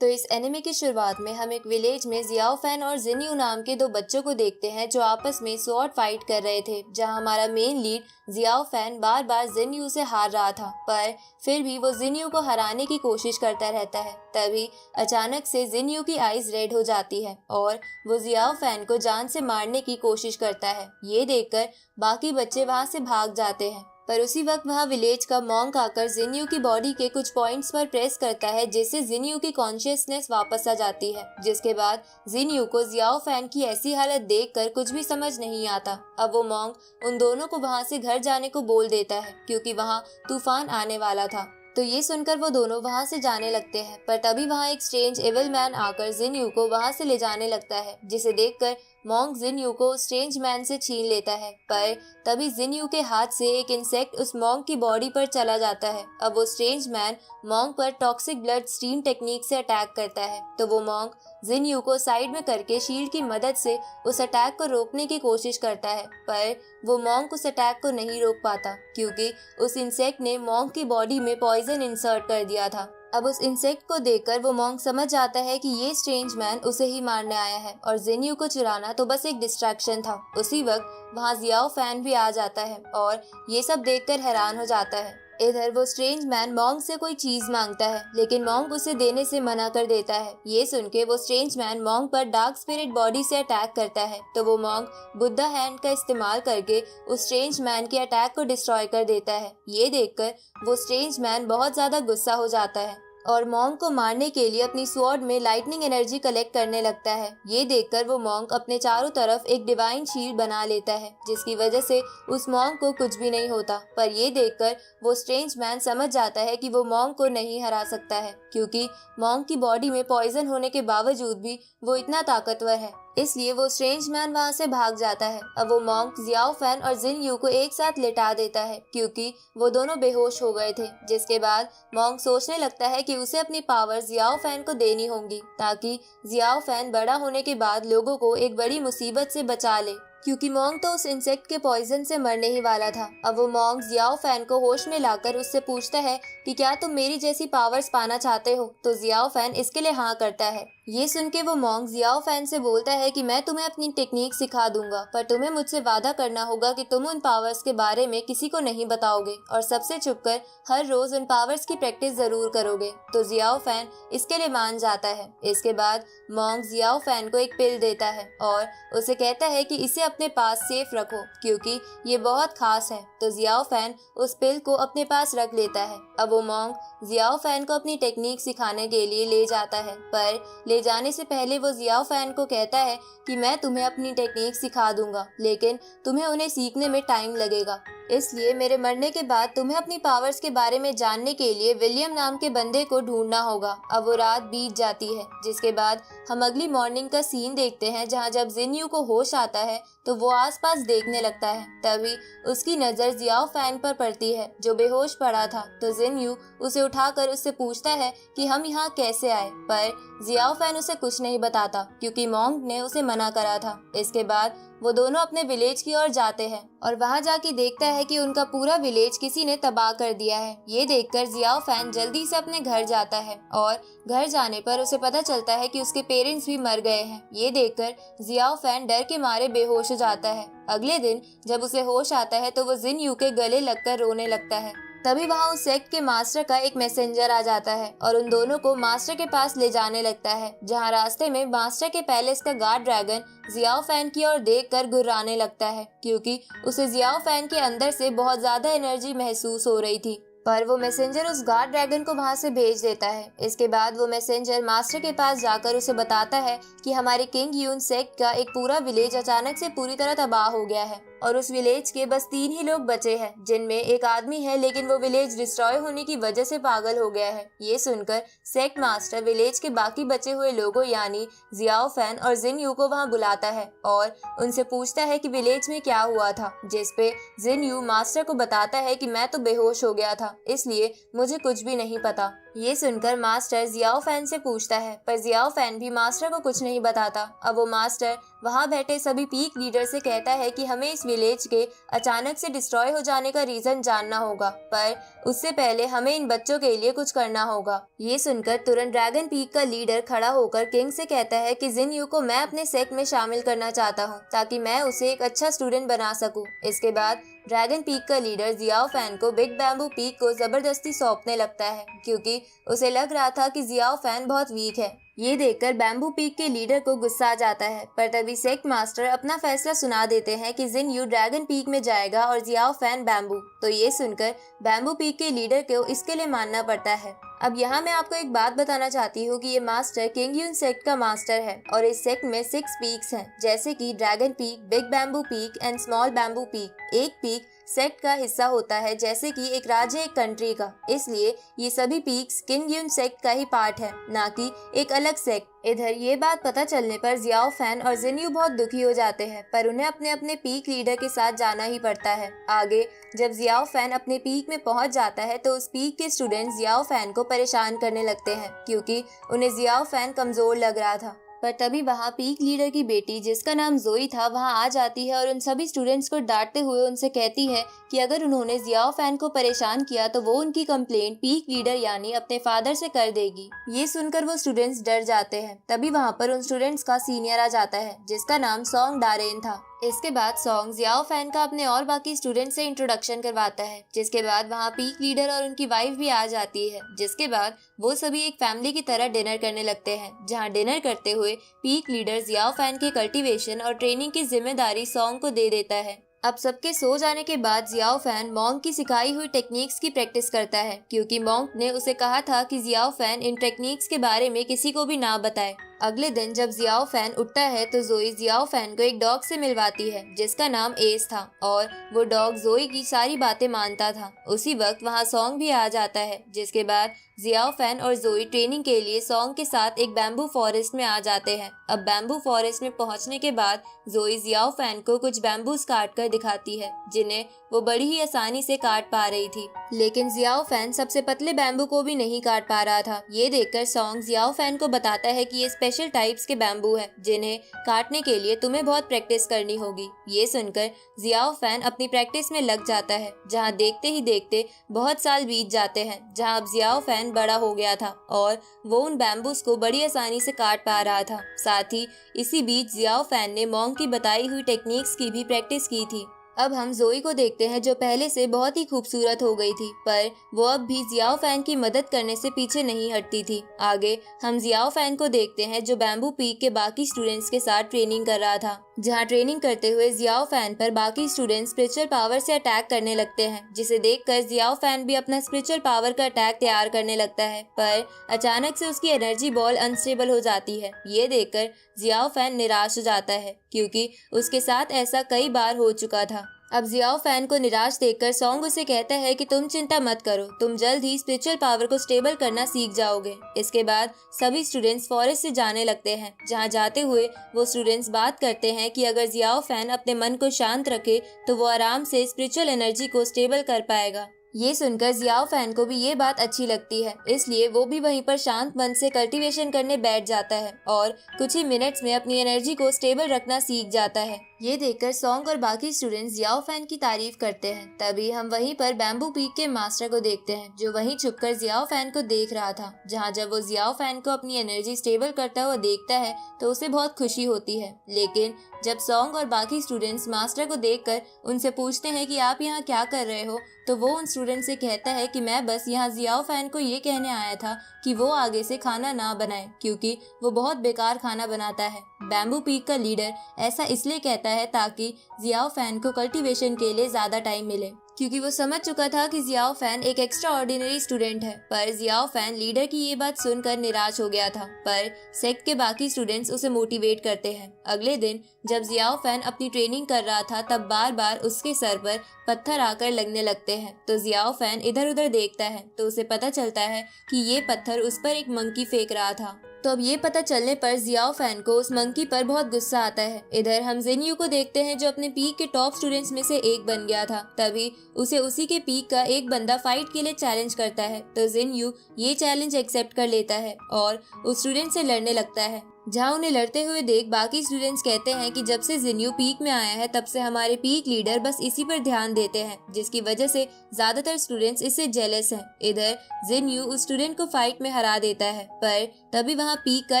तो इस एनिमे की शुरुआत में हम एक विलेज में जियाओ फैन और जिनयू नाम के दो बच्चों को देखते हैं जो आपस में स्वॉर्ड फाइट कर रहे थे, जहां हमारा मेन लीड जियाओ फैन बार बार जिनयू से हार रहा था, पर फिर भी वो जिनयू को हराने की कोशिश करता रहता है। तभी अचानक से जिनयू की आईज रेड हो जाती है और वो जियाओ फैन को जान से मारने की कोशिश करता है। ये देखकर बाकी बच्चे वहां से भाग जाते हैं, पर उसी वक्त वहाँ विलेज का मॉन्क आकर जिनयू की बॉडी के कुछ पॉइंट्स पर प्रेस करता है, जिससे जिनयू की कॉन्शियसनेस वापस आ जाती है। जिसके बाद जिनयू को जियाओ फैन की ऐसी हालत देखकर कुछ भी समझ नहीं आता। अब वो मॉन्क उन दोनों को वहाँ से घर जाने को बोल देता है, क्योंकि वहाँ तूफान आने वाला था। तो ये सुनकर वो दोनों वहाँ से जाने लगते हैं, पर तभी वहाँ एक स्ट्रेंज एविल मैन आकर जिनयू को वहाँ से ले जाने लगता है, जिसे देखकर मॉन्क जिनयू को स्ट्रेंज मैन से छीन लेता है। पर तभी जिनयू के हाथ से एक इंसेक्ट उस मॉन्क की बॉडी पर चला जाता है। अब वो स्ट्रेंज मैन मॉन्क पर टॉक्सिक ब्लड स्ट्रीम टेक्निक से अटैक करता है, तो वो मॉन्क जिनयू को साइड में करके शील्ड की मदद से उस अटैक को रोकने की कोशिश करता है, पर वो मॉन्क उस अटैक को नहीं रोक पाता, क्योंकि उस इंसेक्ट ने मॉन्क की बॉडी में पॉइजन इंसर्ट कर दिया था। अब उस इंसेक्ट को देखकर वो मॉन्क समझ जाता है कि ये स्ट्रेंज मैन उसे ही मारने आया है और जिनयू को चुराना तो बस एक डिस्ट्रैक्शन था। उसी वक्त वहाँ जियाओ फैन भी आ जाता है और ये सब देखकर हैरान हो जाता है। इधर वो स्ट्रेंज मैन मॉन्क से कोई चीज मांगता है, लेकिन मॉन्क उसे देने से मना कर देता है। ये सुन के वो स्ट्रेंज मैन मॉन्क पर डार्क स्पिरिट बॉडी से अटैक करता है, तो वो मॉन्क बुद्धा हैंड का इस्तेमाल करके उस स्ट्रेंज मैन के अटैक को डिस्ट्रॉय कर देता है। ये देखकर वो स्ट्रेंज मैन बहुत ज्यादा गुस्सा हो जाता है और मॉन्क को मारने के लिए अपनी स्वॉर्ड में लाइटनिंग एनर्जी कलेक्ट करने लगता है। ये देखकर वो मॉन्क अपने चारों तरफ एक डिवाइन शील्ड बना लेता है, जिसकी वजह से उस मॉन्क को कुछ भी नहीं होता। पर ये देखकर वो स्ट्रेंज मैन समझ जाता है कि वो मॉन्क को नहीं हरा सकता है, क्योंकि मॉन्क की बॉडी में पॉइजन होने के बावजूद भी वो इतना ताकतवर है। इसलिए वो स्ट्रेंज मैन वहाँ से भाग जाता है। अब वो मॉन्क जियाओ फैन और जिनयू को एक साथ लेटा देता है, क्योंकि वो दोनों बेहोश हो गए थे। जिसके बाद मॉन्क सोचने लगता है कि उसे अपनी पावर जियाओ फैन को देनी होंगी, ताकि जियाओ फैन बड़ा होने के बाद लोगों को एक बड़ी मुसीबत से बचा ले, क्योंकि मॉन्क तो उस इंसेक्ट के पॉइजन से मरने ही वाला था। अब वो मॉन्क जियाओ फैन को होश में लाकर उससे पूछता है कि क्या तुम मेरी जैसी पावर्स पाना चाहते हो, तो जियाओ फैन इसके लिए हाँ करता है। ये सुन के वो मॉन्क जियाओ फैन से बोलता है कि मैं तुम्हें अपनी टेक्निक सिखा दूंगा, पर तुम्हें मुझसे वादा करना होगा कि तुम उन पावर्स के बारे में किसी को नहीं बताओगे और सबसे छुपकर हर रोज उन पावर्स की प्रैक्टिस जरूर करोगे। तो जियाओ फैन इसके लिए मान जाता है। इसके बाद मॉन्क जियाओ फैन को एक पिल देता है और उसे कहता है कि इसे अपने पास सेफ रखो, क्योंकि ये बहुत खास है। तो जियाओ फैन उस पिल को अपने पास रख लेता है। अब वो मॉन्क जियाओ फैन को अपनी टेक्निक सिखाने के लिए ले जाता है, पर ले जाने से पहले वो जियाओ फैन को कहता है कि मैं तुम्हें अपनी टेक्निक सिखा दूंगा, लेकिन तुम्हें उन्हें सीखने में टाइम लगेगा। इसलिए मेरे मरने के बाद तुम्हें अपनी पावर्स के बारे में जानने के लिए विलियम नाम के बंदे को ढूंढना होगा। अब वो रात बीत जाती है, जिसके बाद हम अगली मॉर्निंग का सीन देखते हैं, जहां जब जिनयू को होश आता है तो वो आसपास देखने लगता है। तभी उसकी नजर जियाओ फैन पर पड़ती है, जो बेहोश पड़ा था। तो जिनयू उसे उठाकर उससे पूछता है कि हम यहाँ कैसे आए, पर जियाओ फैन उसे कुछ नहीं बताता, क्योंकि मॉन्क ने उसे मना करा था। इसके बाद वो दोनों अपने विलेज की ओर जाते हैं और वहां जाके देखता है कि उनका पूरा विलेज किसी ने तबाह कर दिया है। ये देखकर जियाओ फैन जल्दी से अपने घर जाता है और घर जाने पर उसे पता चलता है कि उसके पेरेंट्स भी मर गए हैं। ये देखकर जियाओ फैन डर के मारे बेहोश हो जाता है। अगले दिन जब उसे होश आता है तो वो जिनयू के गले लगकर रोने लगता है। तभी वहाँ उस सेक्ट के मास्टर का एक मैसेंजर आ जाता है और उन दोनों को मास्टर के पास ले जाने लगता है, जहाँ रास्ते में मास्टर के पैलेस का गार्ड ड्रैगन जियाओ फैन की ओर देखकर गुर्राने लगता है, क्योंकि उसे जियाओ फैन के अंदर से बहुत ज्यादा एनर्जी महसूस हो रही थी। पर वो मैसेंजर उस गार्ड ड्रैगन को वहां से भेज देता है। इसके बाद वो मैसेंजर मास्टर के पास जाकर उसे बताता है कि हमारे किंग यून सेक्ट का एक पूरा विलेज अचानक से पूरी तरह तबाह हो गया है और उस विलेज के बस 3 ही लोग बचे हैं, जिनमें एक आदमी है, लेकिन वो विलेज डिस्ट्रॉय होने की वजह से पागल हो गया है। ये सुनकर सेक्ट मास्टर विलेज के बाकी बचे हुए लोगों यानी जियाओ फैन और जिनयू को वहां बुलाता है और उनसे पूछता है कि विलेज में क्या हुआ था, जिसपे जिनयू मास्टर को बताता है कि मैं तो बेहोश हो गया था, इसलिए मुझे कुछ भी नहीं पता। ये सुनकर मास्टर जियाओ फैन से पूछता है, पर जियाओ फैन भी मास्टर को कुछ नहीं बताता। अब वो मास्टर वहाँ बैठे सभी पीक लीडर से कहता है कि हमें इस विलेज के अचानक से डिस्ट्रॉय हो जाने का रीजन जानना होगा, पर उससे पहले हमें इन बच्चों के लिए कुछ करना होगा। ये सुनकर तुरंत ड्रैगन पीक का लीडर खड़ा होकर किंग से कहता है कि जिनयू को मैं अपने सेक्ट में शामिल करना चाहता हूँ ताकि मैं उसे एक अच्छा स्टूडेंट बना सकूं। इसके बाद ड्रैगन पीक का लीडर जियाओ फैन को बिग बैम्बू पीक को जबरदस्ती सौंपने लगता है, क्योंकि उसे लग रहा था कि जियाओ फैन बहुत वीक है। ये देखकर बैम्बू पीक के लीडर को गुस्सा आ जाता है, पर तभी सेक्ट मास्टर अपना फैसला सुना देते हैं कि जिनयू ड्रैगन पीक में जाएगा और जियाओ फैन बैम्बू। तो ये सुनकर बैम्बू पीक के लीडर को इसके लिए मानना पड़ता है। अब यहाँ मैं आपको एक बात बताना चाहती हूँ कि ये मास्टर किंग यून सेक्ट का मास्टर है और इस सेक्ट में 6 पीक्स हैं, जैसे कि dragon peak, big bamboo peak and small bamboo peak. एक पीक सेक्ट का हिस्सा होता है, जैसे कि एक राज्य एक कंट्री का, इसलिए ये सभी पीक्स किंग यून सेक्ट का ही पार्ट है, ना कि एक अलग सेक्ट। इधर ये बात पता चलने पर जियाओ फैन और जिनयू बहुत दुखी हो जाते हैं, पर उन्हें अपने अपने पीक लीडर के साथ जाना ही पड़ता है। आगे जब जियाओ फैन अपने पीक में पहुंच जाता है तो उस पीक के स्टूडेंट्स जियाओ फैन को परेशान करने लगते हैं, क्योंकि उन्हें जियाओ फैन कमजोर लग रहा था। पर तभी वहाँ पीक लीडर की बेटी, जिसका नाम जोई था, वहाँ आ जाती है और उन सभी स्टूडेंट्स को डांटते हुए उनसे कहती है कि अगर उन्होंने जियाओ फैन को परेशान किया तो वो उनकी कंप्लेंट पीक लीडर यानी अपने फादर से कर देगी। ये सुनकर वो स्टूडेंट्स डर जाते हैं। तभी वहाँ पर उन स्टूडेंट्स का सीनियर आ जाता है, जिसका नाम सॉन्ग डारेन था। इसके बाद सॉन्ग जियाओ फैन का अपने और बाकी स्टूडेंट से इंट्रोडक्शन करवाता है, जिसके बाद वहाँ पीक लीडर और उनकी वाइफ भी आ जाती है। जिसके बाद वो सभी एक फैमिली की तरह डिनर करने लगते हैं, जहाँ डिनर करते हुए पीक लीडर जियाओ फैन के कल्टीवेशन और ट्रेनिंग की जिम्मेदारी सॉन्ग को दे देता है। अब सबके सो जाने के बाद जियाओ फैन मॉन्क की सिखाई हुई टेक्निक्स की प्रैक्टिस करता है, क्योंकि मॉन्क ने उसे कहा था कि जियाओ फैन इन टेक्निक्स के बारे में किसी को भी ना बताए। अगले दिन जब जियाओ फैन उठता है तो जोई जियाओ फैन को एक डॉग से मिलवाती है, जिसका नाम एस था, और वो डॉग जोई की सारी बातें मानता था। उसी वक्त वहाँ सॉन्ग भी आ जाता है, जिसके बाद जियाओ फैन और जोई ट्रेनिंग के लिए सॉन्ग के साथ एक बैम्बू फॉरेस्ट में आ जाते हैं। अब बैम्बू फॉरेस्ट में पहुंचने के बाद जोई जियाओ फैन को कुछ बैम्बूस काट कर दिखाती है, जिन्हें वो बड़ी ही आसानी से काट पा रही थी। लेकिन जियाओ फैन सबसे पतले बैम्बू को भी नहीं काट पा रहा था। ये देखकर सॉन्ग जियाओ फैन को बताता है कि ये स्पेशल टाइप्स के बैम्बू है, जिन्हें काटने के लिए तुम्हें बहुत प्रैक्टिस करनी होगी। ये सुनकर जियाओ फैन अपनी प्रैक्टिस में लग जाता है, जहाँ देखते ही देखते बहुत साल बीत जाते हैं, जहाँ अब जियाओ फैन बड़ा हो गया था और वो उन बैम्बूस को बड़ी आसानी से काट पा रहा था। साथ ही इसी बीच जियाओ फैन ने मॉन्क की बताई हुई टेक्निक्स की भी प्रैक्टिस की थी। अब हम जोई को देखते हैं, जो पहले से बहुत ही खूबसूरत हो गई थी, पर वो अब भी जियाओ फैन की मदद करने से पीछे नहीं हटती थी। आगे हम जियाओ फैन को देखते हैं, जो बैम्बू पीक के बाकी स्टूडेंट्स के साथ ट्रेनिंग कर रहा था, जहाँ ट्रेनिंग करते हुए जियाओ फैन पर बाकी स्टूडेंट्स स्पिरिचुअल पावर से अटैक करने लगते हैं, जिसे देखकर जियाओ फैन भी अपना स्पिरिचुअल पावर का अटैक तैयार करने लगता है, पर अचानक से उसकी एनर्जी बॉल अनस्टेबल हो जाती है। ये देखकर जियाओ फैन निराश हो जाता है, क्योंकि उसके साथ ऐसा कई बार हो चुका था। अब जियाओ फैन को निराश देखकर सॉन्ग उसे कहता है कि तुम चिंता मत करो, तुम जल्द ही स्पिरिचुअल पावर को स्टेबल करना सीख जाओगे। इसके बाद सभी स्टूडेंट्स फॉरेस्ट से जाने लगते हैं, जहां जाते हुए वो स्टूडेंट्स बात करते हैं कि अगर जियाओ फैन अपने मन को शांत रखे तो वो आराम से स्पिरिचुअल एनर्जी को स्टेबल कर पाएगा। ये सुनकर जियाओ फैन को भी ये बात अच्छी लगती है, इसलिए वो भी वहीं पर शांत मन से कल्टीवेशन करने बैठ जाता है और कुछ ही मिनट्स में अपनी एनर्जी को स्टेबल रखना सीख जाता है। ये देखकर सॉन्ग और बाकी स्टूडेंट्स जियाओ फैन की तारीफ करते हैं। तभी हम वहीं पर बैम्बू पीक के मास्टर को देखते हैं, जो वहीं छुपकर जियाओ फैन को देख रहा था। जहाँ जब वो जियाओ फैन को अपनी एनर्जी स्टेबल करता हुआ देखता है तो उसे बहुत खुशी होती है। लेकिन जब सॉन्ग और बाकी स्टूडेंट्स मास्टर को देखकर उनसे पूछते हैं कि आप यहाँ क्या कर रहे हो, तो वो उन स्टूडेंट से कहता है कि मैं बस यहाँ जियाओ फैन को ये कहने आया था कि वो आगे से खाना ना बनाए, क्योंकि वो बहुत बेकार खाना बनाता है। बैम्बू पीक का लीडर ऐसा इसलिए कहता है ताकि जियाओ फैन को कल्टीवेशन के लिए ज्यादा टाइम मिले, क्योंकि वो समझ चुका था कि जियाओ फैन एक एक्स्ट्रा ऑर्डिनरी स्टूडेंट है। पर जियाओ फैन लीडर की ये बात सुनकर निराश हो गया था, पर सेक्ट के बाकी स्टूडेंट्स उसे मोटिवेट करते हैं। अगले दिन जब जियाओ फैन अपनी ट्रेनिंग कर रहा था, तब बार बार उसके सर पर पत्थर आकर लगने लगते हैं। तो जियाओ फैन इधर उधर देखता है तो उसे पता चलता है कि ये पत्थर उस पर एक मंकी फेंक रहा था। तो अब ये पता चलने पर जियाओ फैन को उस मंकी पर बहुत गुस्सा आता है। इधर हम जिनयू को देखते हैं जो अपने पीक के टॉप स्टूडेंट्स में से एक बन गया था। तभी उसे उसी के पीक का एक बंदा फाइट के लिए चैलेंज करता है, तो जिनयू ये चैलेंज एक्सेप्ट कर लेता है और उस स्टूडेंट से लड़ने लगता है। जहाँ उन्हें लड़ते हुए देख बाकी स्टूडेंट्स कहते हैं कि जब से जिनयू पीक में आया है तब से हमारे पीक लीडर बस इसी पर ध्यान देते हैं, जिसकी वजह से ज्यादातर स्टूडेंट्स इससे जेलस हैं। इधर जिनयू उस स्टूडेंट को फाइट में हरा देता है, पर तभी वहाँ पीक का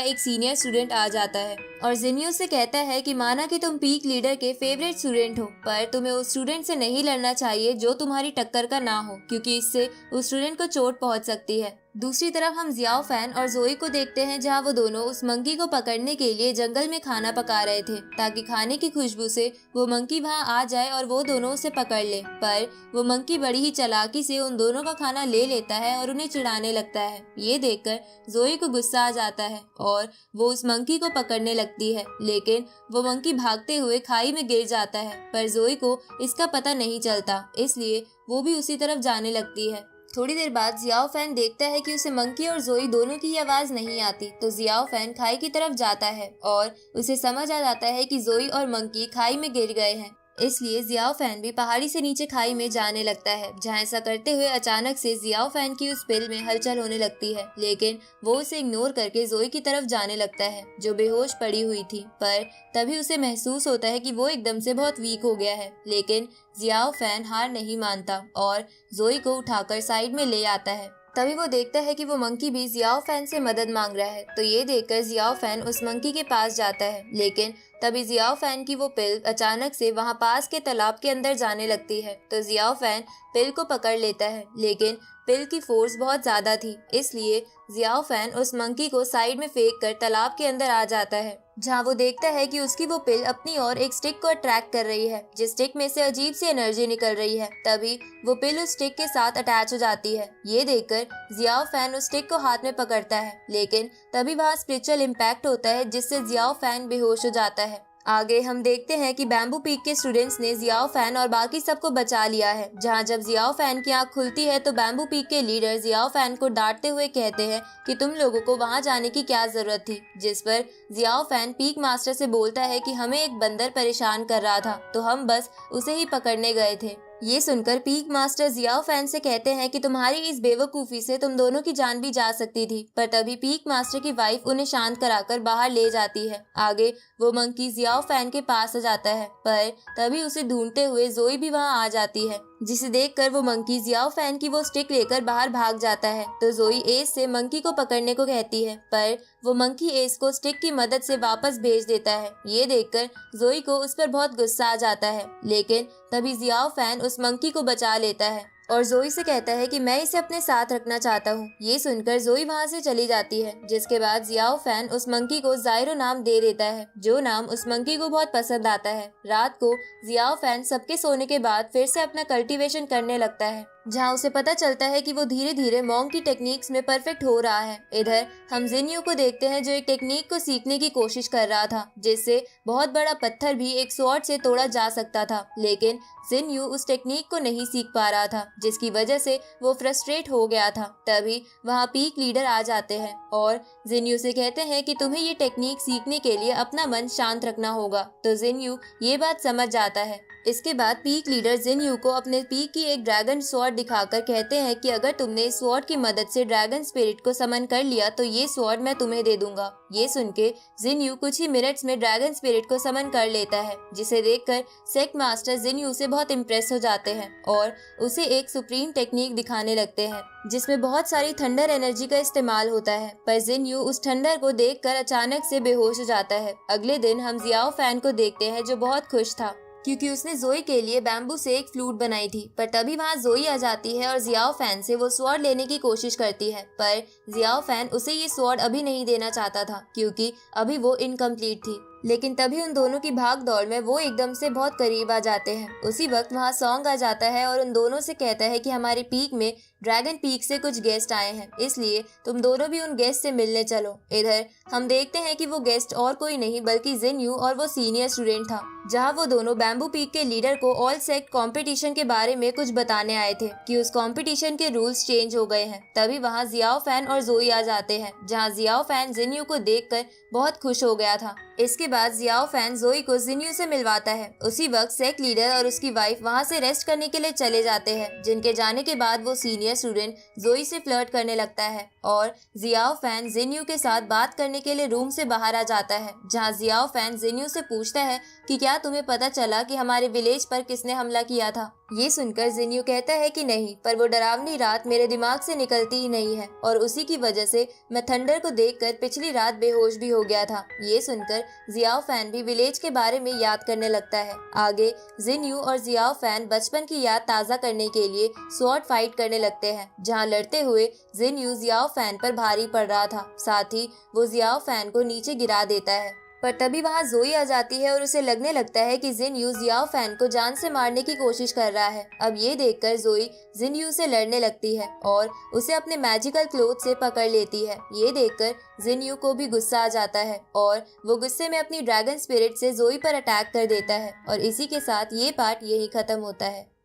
एक सीनियर स्टूडेंट आ जाता है और जिनयू से कहता है कि माना कि तुम पीक लीडर के फेवरेट स्टूडेंट हो, पर तुम्हें उस स्टूडेंट से नहीं लड़ना चाहिए जो तुम्हारी टक्कर का ना हो, क्योंकि इससे उस स्टूडेंट को चोट पहुंच सकती है। दूसरी तरफ हम जियाओ फैन और जोई को देखते हैं जहां वो दोनों उस मंकी को पकड़ने के लिए जंगल में खाना पका रहे थे, ताकि खाने की खुशबू से वो मंकी वहां आ जाए और वो दोनों उसे पकड़ ले। पर वो मंकी बड़ी ही चालाकी से उन दोनों का खाना ले लेता है और उन्हें चिढ़ाने लगता है। ये देखकर जोई को गुस्सा आ जाता है और वो उस मंकी को पकड़ने लगती है, लेकिन वो मंकी भागते हुए खाई में गिर जाता है। पर जोई को इसका पता नहीं चलता, इसलिए वो भी उसी तरफ जाने लगती है। थोड़ी देर बाद जियाओ फैन देखता है कि उसे मंकी और जोई दोनों की आवाज नहीं आती, तो जियाओ फैन खाई की तरफ जाता है और उसे समझ आ जाता है कि जोई और मंकी खाई में गिर गए हैं। इसलिए जियाओ फैन भी पहाड़ी से नीचे खाई में जाने लगता है, जहाँ ऐसा करते हुए अचानक से जियाओ फैन की उस पिल में हलचल होने लगती है, लेकिन वो उसे इग्नोर करके जोई की तरफ जाने लगता है जो बेहोश पड़ी हुई थी। पर तभी उसे महसूस होता है कि वो एकदम से बहुत वीक हो गया है, लेकिन जियाओ फैन हार नहीं मानता और जोई को उठाकर साइड में ले आता है। तभी वो देखता है कि वो मंकी भी जियाओ फैन से मदद मांग रहा है, तो ये देखकर जियाओ फैन उस मंकी के पास जाता है, लेकिन तभी जियाओ फैन की वो पिल अचानक से वहाँ पास के तालाब के अंदर जाने लगती है, तो जियाओ फैन पिल को पकड़ लेता है, लेकिन पिल की फोर्स बहुत ज्यादा थी, इसलिए जियाओ फैन उस मंकी को साइड में फेंक कर तालाब के अंदर आ जाता है, जहाँ वो देखता है कि उसकी वो पिल अपनी ओर एक स्टिक को अट्रैक्ट कर रही है, जिस स्टिक में से अजीब सी एनर्जी निकल रही है। तभी वो पिल उस स्टिक के साथ अटैच हो जाती है। ये देखकर जियाओ फैन उस स्टिक को हाथ में पकड़ता है, लेकिन तभी वहाँ स्पिरिचुअल इम्पैक्ट होता है जिससे जियाओ फैन बेहोश हो जाता है। आगे हम देखते हैं कि बैम्बू पीक के स्टूडेंट्स ने जियाओ फैन और बाकी सबको बचा लिया है, जहां जब जियाओ फैन की आंख खुलती है तो बैम्बू पीक के लीडर जियाओ फैन को डांटते हुए कहते हैं कि तुम लोगों को वहां जाने की क्या जरूरत थी, जिस पर जियाओ फैन पीक मास्टर से बोलता है कि हमें एक बंदर परेशान कर रहा था, तो हम बस उसे ही पकड़ने गए थे। ये सुनकर पीक मास्टर जियाओ फैन से कहते हैं कि तुम्हारी इस बेवकूफ़ी से तुम दोनों की जान भी जा सकती थी, पर तभी पीक मास्टर की वाइफ उन्हें शांत कराकर बाहर ले जाती है। आगे वो मंकी जियाओ फैन के पास आ जाता है, पर तभी उसे ढूंढते हुए जोई भी वहां आ जाती है, जिसे देखकर वो मंकी जियाओ फैन की वो स्टिक लेकर बाहर भाग जाता है। तो जोई एस से मंकी को पकड़ने को कहती है, पर वो मंकी एस को स्टिक की मदद से वापस भेज देता है। ये देखकर जोई को उस पर बहुत गुस्सा आ जाता है, लेकिन तभी जियाओ फैन उस मंकी को बचा लेता है और जोई से कहता है कि मैं इसे अपने साथ रखना चाहता हूँ। ये सुनकर जोई वहाँ से चली जाती है, जिसके बाद जियाओ फैन उस मंकी को जायरो नाम दे देता है, जो नाम उस मंकी को बहुत पसंद आता है। रात को जियाओ फैन सबके सोने के बाद फिर से अपना कल्टीवेशन करने लगता है, जहाँ उसे पता चलता है कि वो धीरे धीरे मॉन्क की टेक्निक्स में परफेक्ट हो रहा है। इधर हम जिनयू को देखते हैं जो एक टेक्निक को सीखने की कोशिश कर रहा था, जिससे बहुत बड़ा पत्थर भी एक स्वॉर्ड से तोड़ा जा सकता था, लेकिन जिनयू उस टेक्निक को नहीं सीख पा रहा था, जिसकी वजह से वो फ्रस्ट्रेट हो गया था। तभी वहाँ पीक लीडर आ जाते हैं और जिनयू से कहते हैं कि तुम्हें ये टेक्निक सीखने के लिए अपना मन शांत रखना होगा, तो जिनयू ये बात समझ जाता है। इसके बाद पीक लीडर जिनयू को अपने पीक की एक ड्रैगन स्वॉर्ड दिखाकर कहते हैं कि अगर तुमने इस स्वॉर्ड की मदद से ड्रैगन स्पिरिट को समन कर लिया तो ये स्वॉर्ड मैं तुम्हें दे दूंगा। ये सुन के जिनयू कुछ ही मिनट्स में ड्रैगन स्पिरिट को समन कर लेता है, जिसे देखकर सेक्ट मास्टर जिनयू से बहुत इम्प्रेस हो जाते हैं और उसे एक सुप्रीम टेक्निक दिखाने लगते हैं, जिसमें बहुत सारी थंडर एनर्जी का इस्तेमाल होता है। पर जिनयू उस थंडर को देखकर अचानक से बेहोश हो जाता है। अगले दिन हम जियाओ फैन को देखते हैं जो बहुत खुश था, क्योंकि उसने जोई के लिए बैम्बू से एक फ्लूट बनाई थी। पर तभी वहाँ जोई आ जाती है और जियाओ फैन से वो स्वॉर्ड लेने की कोशिश करती है, पर जियाओ फैन उसे ये स्वॉर्ड अभी नहीं देना चाहता था, क्योंकि अभी वो इनकम्प्लीट थी। लेकिन तभी उन दोनों की भाग दौड़ में वो एकदम से बहुत करीब आ जाते हैं। उसी वक्त वहाँ सॉन्ग आ जाता है और उन दोनों से कहता है कि हमारी पीक में ड्रैगन पीक से कुछ गेस्ट आए हैं, इसलिए तुम दोनों भी उन गेस्ट से मिलने चलो। इधर हम देखते हैं कि वो गेस्ट और कोई नहीं बल्कि जिन्यू और वो सीनियर स्टूडेंट था, जहाँ वो दोनों बैम्बू पीक के लीडर को ऑल सेक्ट कंपटीशन के बारे में कुछ बताने आए थे कि उस कंपटीशन के रूल्स चेंज हो गए हैं। तभी वहाँ जियाओ फैन और जोई आ जाते हैं, जहाँ जियाओ फैन जिन्यू को देखकर बहुत खुश हो गया था। इसके बाद जियाओ फैन जोई को जिन्यू से मिलवाता है। उसी वक्त सेक्ट लीडर और उसकी वाइफ वहाँ से रेस्ट करने के लिए चले जाते हैं, जिनके जाने के बाद वो सीनियर स्टूडेंट जोई से फ्लर्ट करने लगता है और जियाओ फैन जिन्यू के साथ बात करने के लिए रूम से बाहर आ जाता है, जहाँ जियाओ फैन जिन्यू से पूछता है कि क्या तुम्हें पता चला कि हमारे विलेज पर किसने हमला किया था। ये सुनकर जिन्यू कहता है कि नहीं, पर वो डरावनी रात मेरे दिमाग से निकलती ही नहीं है और उसी की वजह से मैं थंडर को देखकर पिछली रात बेहोश भी हो गया था। ये सुनकर जियाओ फैन भी विलेज के बारे में याद करने लगता है। आगे जिन्यू और जियाओ फैन बचपन की याद ताज़ा करने के लिए स्वॉर्ड फाइट करने लगते हैं, जहाँ लड़ते हुए जिन्यू जियाओ फैन पर भारी पड़ रहा था। साथ ही वो जियाओ फैन को नीचे गिरा देता है, पर तभी वहाँ जोई आ जाती है और उसे लगने लगता है कि जिन्यू जियाओ फैन को जान से मारने की कोशिश कर रहा है। अब ये देखकर जोई जिन्यू से लड़ने लगती है और उसे अपने मैजिकल क्लोथ से पकड़ लेती है। ये देखकर जिन्यू को भी गुस्सा आ जाता है और वो गुस्से में अपनी ड्रैगन स्पिरिट से जोई पर अटैक कर देता है और इसी के साथ ये पार्ट यही खत्म होता है।